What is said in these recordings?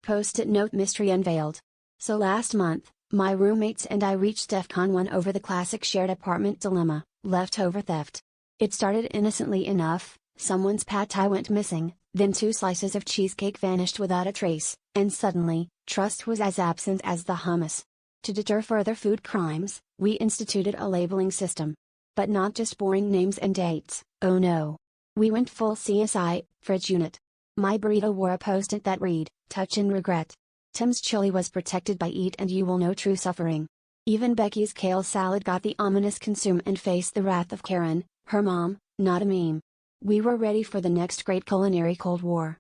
Post-it note mystery unveiled. So last month, my roommates and I reached DEFCON 1 over the classic shared apartment dilemma, leftover theft. It started innocently enough: someone's pad thai went missing, then 2 slices of cheesecake vanished without a trace, and suddenly, trust was as absent as the hummus. To deter further food crimes, we instituted a labeling system. But not just boring names and dates, oh no. We went full CSI, fridge unit. My burrito wore a post-it that read, "Touch and regret." Tim's chili was protected by "Eat and you will know true suffering." Even Becky's kale salad got the ominous "Consume and face the wrath of Karen, her mom, not a meme." We were ready for the next great culinary Cold War.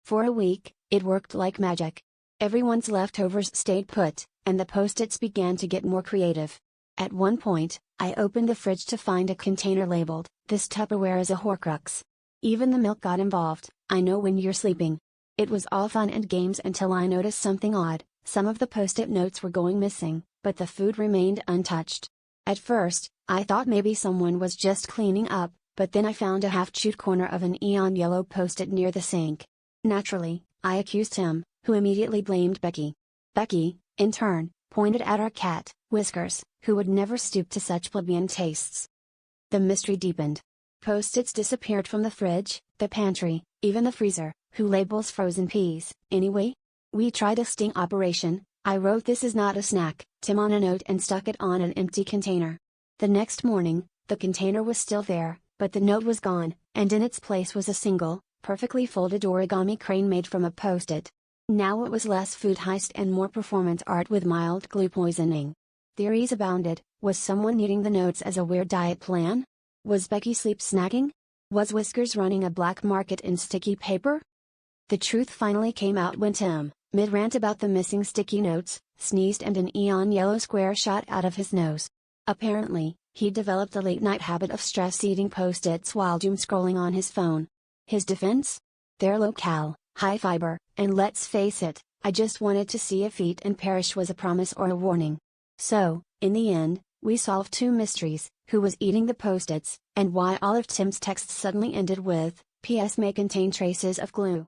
For a week, it worked like magic. Everyone's leftovers stayed put, and the post-its began to get more creative. At one point, I opened the fridge to find a container labeled, "This Tupperware is a Horcrux." Even the milk got involved. "I know when you're sleeping." It was all fun and games until I noticed something odd. Some of the post-it notes were going missing, but the food remained untouched. At first, I thought maybe someone was just cleaning up, but then I found a half-chewed corner of an neon yellow post-it near the sink. Naturally, I accused him, who immediately blamed Becky. Becky, in turn, pointed at our cat, Whiskers, who would never stoop to such plebeian tastes. The mystery deepened. Post-its disappeared from the fridge, the pantry, even the freezer. Who labels frozen peas, anyway? We tried a sting operation. I wrote "This is not a snack, Tim" on a note and stuck it on an empty container. The next morning, the container was still there, but the note was gone, and in its place was a single, perfectly folded origami crane made from a post-it. Now it was less food heist and more performance art with mild glue poisoning. Theories abounded. Was someone needing the notes as a weird diet plan? Was Becky sleep snacking? Was Whiskers running a black market in sticky paper? The truth finally came out when Tim, mid-rant about the missing sticky notes, sneezed and an neon yellow square shot out of his nose. Apparently, he developed a late-night habit of stress-eating post-its while doom scrolling on his phone. His defense? They're low-cal, high-fiber, and let's face it, I just wanted to see if "Eat and perish" was a promise or a warning. So, in the end, we solved 2 mysteries: who was eating the post-its, and why all of Tim's texts suddenly ended with, "PS may contain traces of glue."